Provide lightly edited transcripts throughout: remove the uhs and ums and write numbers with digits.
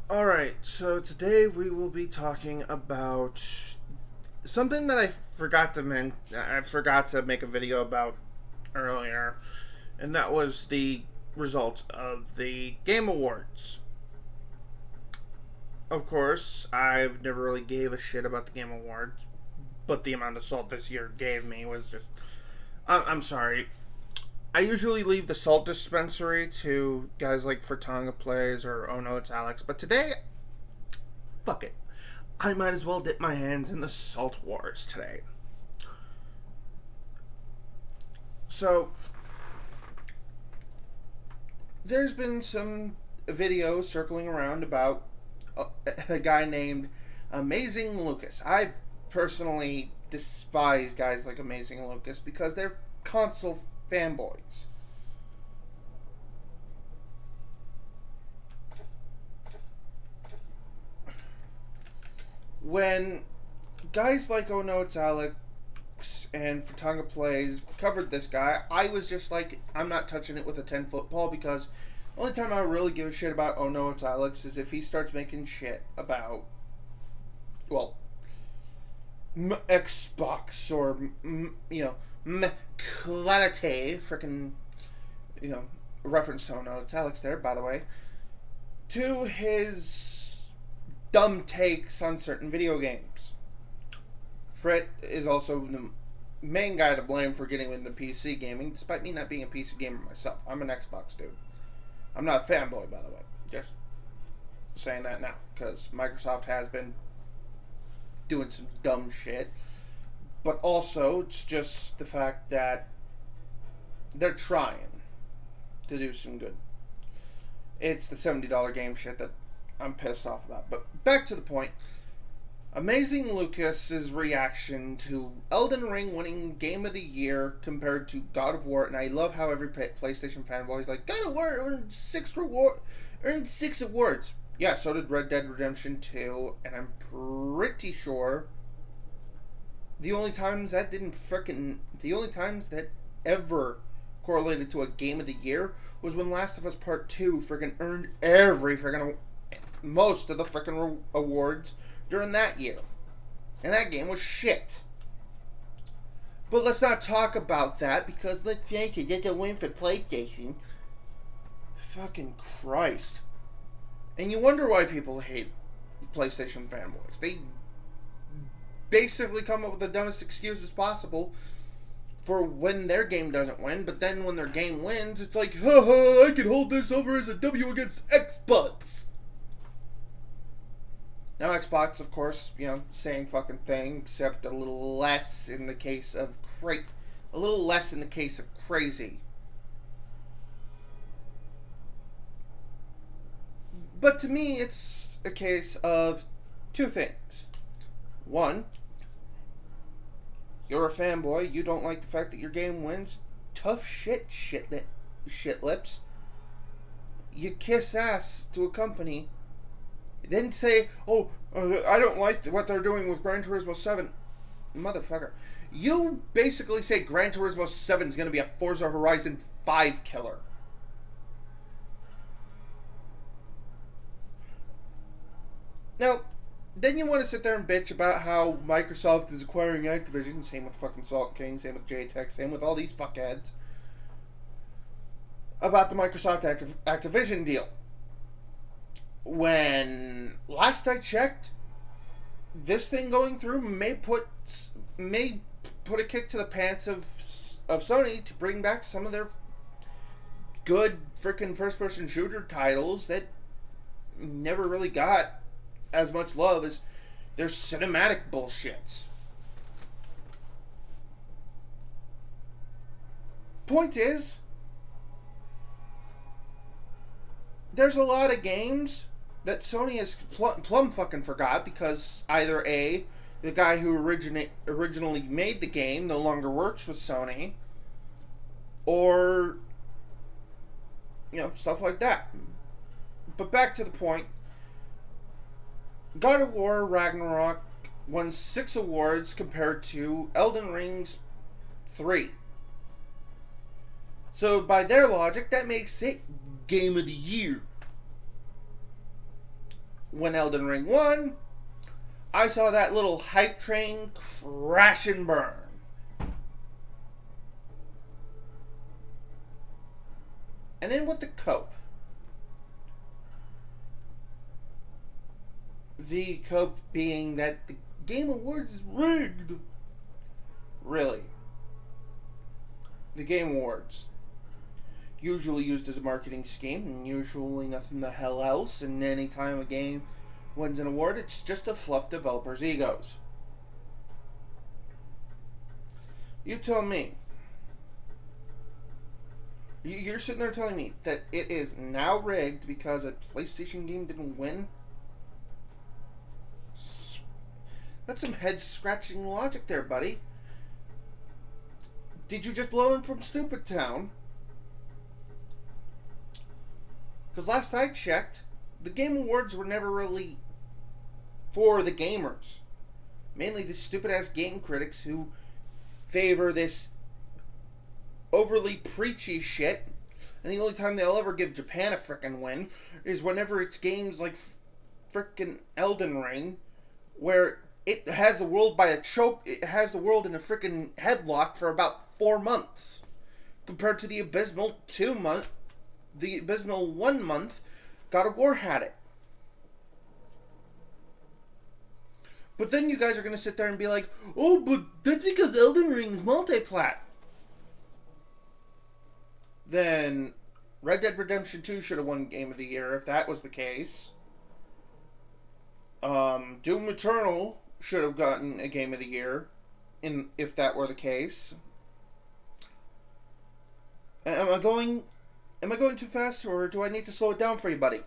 Alright, so today we will be talking about something that I forgot to make a video about earlier, and that was the results of the Game Awards. Of course, I've never really gave a shit about the Game Awards, but the amount of salt this year gave me was just. I'm sorry. I usually leave the salt dispensary to guys like Fertanga Plays or Oh No It's Alex, but today, fuck it. I might as well dip my hands in the salt wars today. So, there's been some videos circling around about a guy named Amazing Lucas. I personally despise guys like Amazing Lucas because they're console fanboys. When guys like Oh No It's Alex and Fratanga Plays covered this guy, I was just like, I'm not touching it with a 10-foot pole because the only time I really give a shit about Oh No It's Alex is if he starts making shit about, well, Xbox or, clarity, freaking, reference to Oh No It's Alex there, by the way, to his dumb takes on certain video games. Frit is also the main guy to blame for getting into PC gaming, despite me not being a PC gamer myself. I'm an Xbox dude. I'm not a fanboy, by the way. Just saying that now, because Microsoft has been doing some dumb shit. But also, it's just the fact that they're trying to do some good. It's the $70 game shit that I'm pissed off about. But back to the point. Amazing Lucas's reaction to Elden Ring winning Game of the Year compared to God of War, and I love how every PlayStation fanboy is like, God of War earned six awards. Yeah, so did Red Dead Redemption 2, and I'm pretty sure the only times that ever correlated to a Game of the Year was when Last of Us Part 2 freaking earned most of the freaking awards during that year. And that game was shit. But let's not talk about that because let's face it, that's a win for PlayStation. Fucking Christ. And you wonder why people hate PlayStation fanboys. They basically come up with the dumbest excuses possible for when their game doesn't win, but then when their game wins, it's like, haha, I can hold this over as a W against Xbox. Now Xbox, of course, same fucking thing, except a little less in the case of crazy. But to me, it's a case of two things. One, you're a fanboy, you don't like the fact that your game wins. Tough shit lips. You kiss ass to a company, then say, oh, I don't like what they're doing with Gran Turismo 7. Motherfucker. You basically say Gran Turismo 7 is going to be a Forza Horizon 5 killer. Now, then you want to sit there and bitch about how Microsoft is acquiring Activision. Same with fucking Salt King, same with JTech, same with all these fuckheads. About the Microsoft Activision deal. When last I checked, this thing going through may put a kick to the pants of Sony to bring back some of their good freaking first-person shooter titles that never really got as much love as their cinematic bullshits. Point is, there's a lot of games that Sony has plumb fucking forgot because either A, the guy who originally made the game no longer works with Sony, or, stuff like that. But back to the point, God of War Ragnarok won 6 awards compared to Elden Ring's 3. So by their logic, that makes it Game of the Year. when Elden Ring won, I saw that little hype train crash and burn. And then with the cope. The cope being that the Game Awards is rigged. Really. The Game Awards. Usually used as a marketing scheme, and usually nothing the hell else, and anytime a game wins an award, it's just to fluff developers' egos. You tell me. You're sitting there telling me that it is now rigged because a PlayStation game didn't win? That's some head-scratching logic there, buddy. Did you just blow in from Stupid Town? Because last I checked, the Game Awards were never really for the gamers. Mainly the stupid-ass game critics who favor this overly preachy shit. And the only time they'll ever give Japan a frickin' win is whenever it's games like frickin' Elden Ring, where it has the world by a choke. It has the world in a frickin' headlock for about 4 months, compared to the abysmal 1 month God of War had it. But then you guys are going to sit there and be like, oh, but that's because Elden Ring is multi-plat. Then Red Dead Redemption 2 should have won Game of the Year if that was the case. Doom Eternal should have gotten a Game of the Year if that were the case. Am I going too fast, or do I need to slow it down for you, buddy?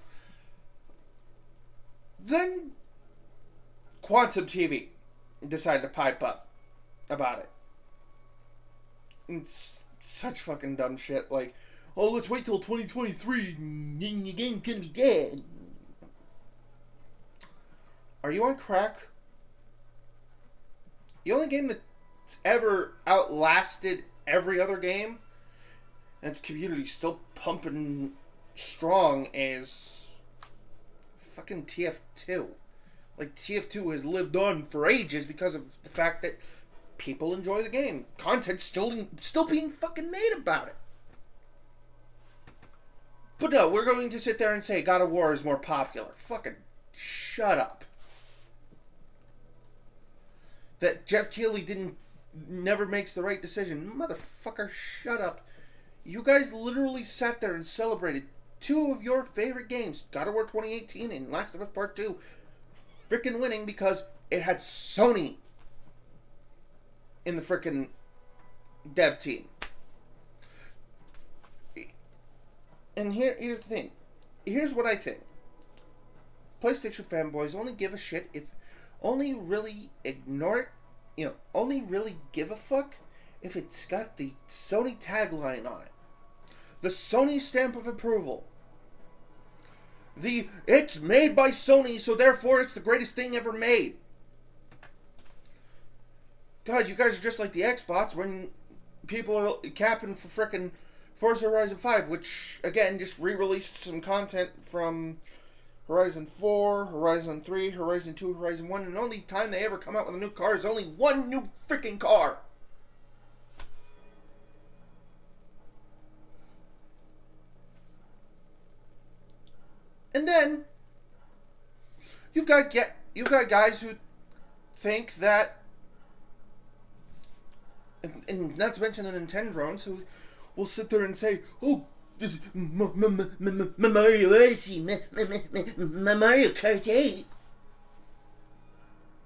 Then Quantum TV decided to pipe up about it. It's such fucking dumb shit. Like, oh, let's wait till 2023 and your game can be dead. Are you on crack? The only game that's ever outlasted every other game, and its community still pumping strong, is fucking TF2. Like, TF2 has lived on for ages because of the fact that people enjoy the game. Content's still being fucking made about it. But no, we're going to sit there and say God of War is more popular. Fucking shut up. That Jeff Keighley never makes the right decision. Motherfucker, shut up. You guys literally sat there and celebrated two of your favorite games, God of War 2018 and Last of Us Part 2, freaking winning because it had Sony in the freaking dev team. And here's the thing. Here's what I think. PlayStation fanboys only give a shit if... only really ignore it, only really give a fuck if it's got the Sony tagline on it. The Sony stamp of approval. It's made by Sony, so therefore it's the greatest thing ever made. God, you guys are just like the Xbox when people are capping for frickin' Forza Horizon 5, which, again, just re-released some content from Horizon 4, Horizon 3, Horizon 2, Horizon 1, and the only time they ever come out with a new car is only one new freaking car. And then you've got guys who think that, and not to mention the Nintendrons, who will sit there and say, "Oh, this Mario Odyssey, Mario Kart 8."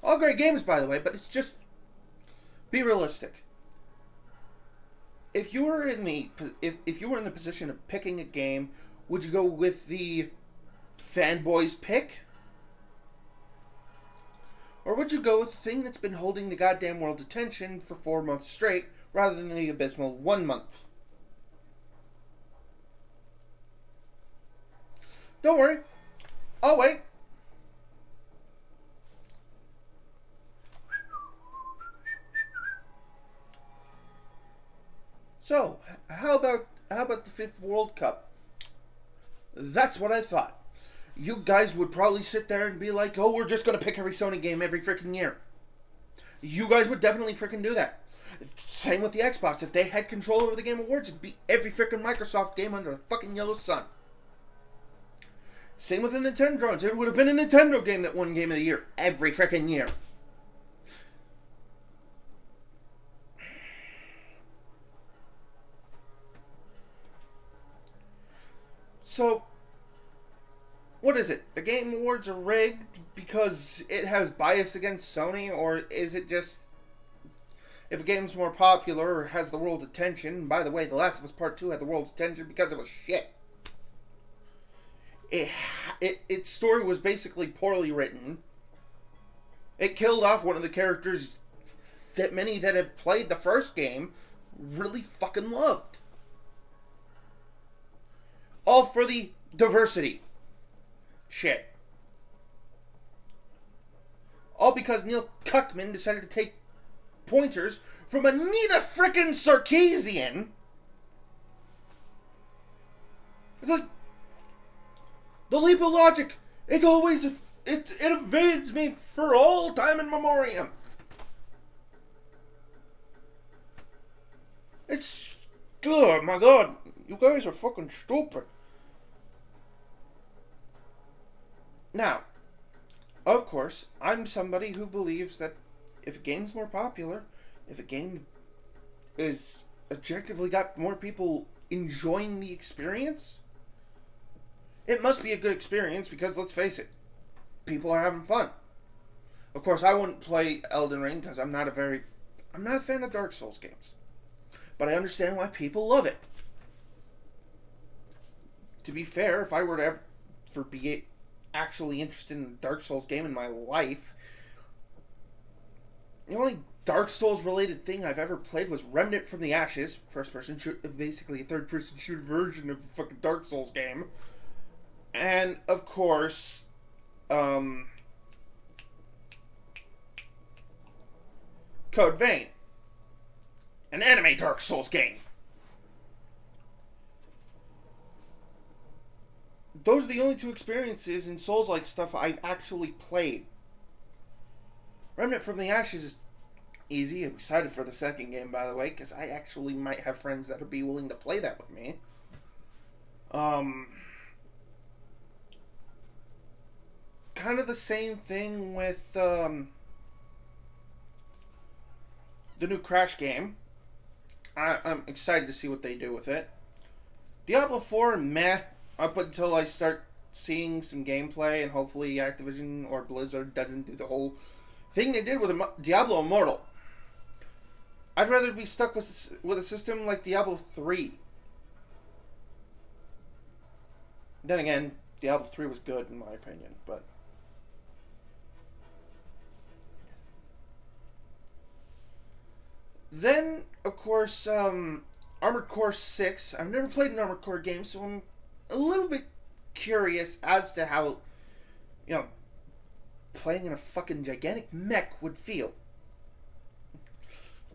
All great games, by the way, but it's just, be realistic. If you were in the position of picking a game, would you go with the Fanboys pick? Or would you go with the thing that's been holding the goddamn world's attention for 4 months straight, rather than the abysmal 1 month? Don't worry. I'll wait. So, how about the FIFA World Cup? That's what I thought. you guys would probably sit there and be like, oh, we're just going to pick every Sony game every freaking year. You guys would definitely freaking do that. Same with the Xbox. If they had control over the Game Awards, it'd be every freaking Microsoft game under the fucking yellow sun. Same with the Nintendo drones. It would have been a Nintendo game that won Game of the Year every freaking year. So, what is it? The Game Awards are rigged because it has bias against Sony, or is it just if a game's more popular or has the world's attention? And by the way, The Last of Us Part 2 had the world's attention because it was shit. Its story was basically poorly written. It killed off one of the characters that many that have played the first game really fucking loved. All for the diversity shit. All because Neil Cuckman decided to take pointers from Anita frickin' Sarkeesian. It's like, the leap of logic, it evades me for all time in memoriam. It's, oh my god, you guys are fucking stupid. Now, of course, I'm somebody who believes that if a game's more popular, if a game is objectively got more people enjoying the experience, it must be a good experience because, let's face it, people are having fun. Of course, I wouldn't play Elden Ring because I'm not a fan of Dark Souls games. But I understand why people love it. To be fair, if I were to ever be actually interested in a Dark Souls game in my life, the only Dark Souls related thing I've ever played was Remnant from the Ashes, first person basically a third person shooter version of a fucking Dark Souls game. And of course, Code Vein, an anime Dark Souls game. Those are the only two experiences in Souls-like stuff I've actually played. Remnant from the Ashes is easy. I'm excited for the second game, by the way, because I actually might have friends that would be willing to play that with me. Kind of the same thing with the new Crash game. I'm excited to see what they do with it. Diablo 4, meh, up until I start seeing some gameplay, and hopefully Activision or Blizzard doesn't do the whole thing they did with Diablo Immortal. I'd rather be stuck with a system like Diablo 3. Then again, Diablo 3 was good in my opinion, but then, of course, Armored Core 6. I've never played an Armored Core game, so I'm a little bit curious as to how, playing in a fucking gigantic mech would feel.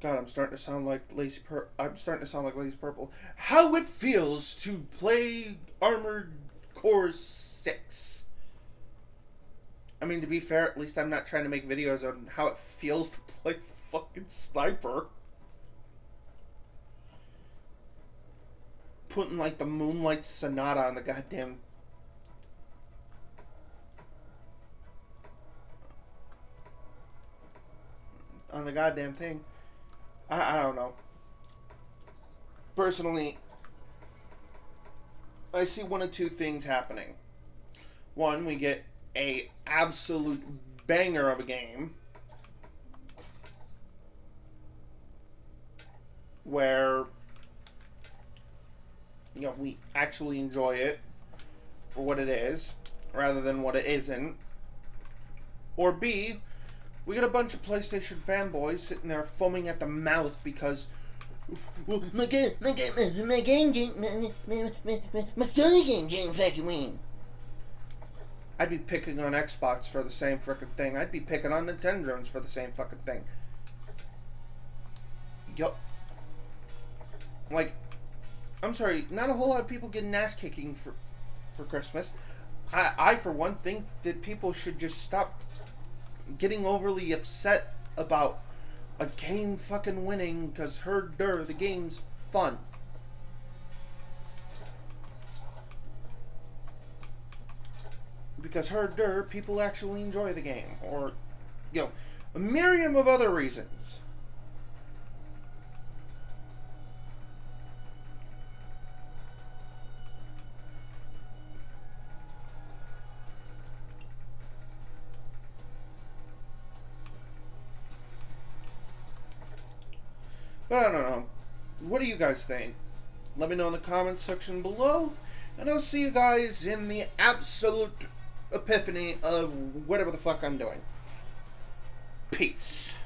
God, I'm starting to sound like Lazy Purple. How it feels to play Armored Core 6. I mean, to be fair, at least I'm not trying to make videos on how it feels to play fucking Sniper. Putting like the Moonlight Sonata on the goddamn thing. I don't know. Personally, I see one of two things happening. One, we get a absolute banger of a game where we actually enjoy it for what it is, rather than what it isn't. Or B, we get a bunch of PlayStation fanboys sitting there foaming at the mouth because, well, my Sony game fucking win. I'd be picking on Xbox for the same frickin' thing. I'd be picking on Nintendo drones for the same fucking thing. I'm sorry, not a whole lot of people getting ass kicking for Christmas. I for one, think that people should just stop getting overly upset about a game fucking winning because the game's fun. Because people actually enjoy the game. Or, a myriad of other reasons. But I don't know. What do you guys think? Let me know in the comments section below. And I'll see you guys in the absolute epiphany of whatever the fuck I'm doing. Peace.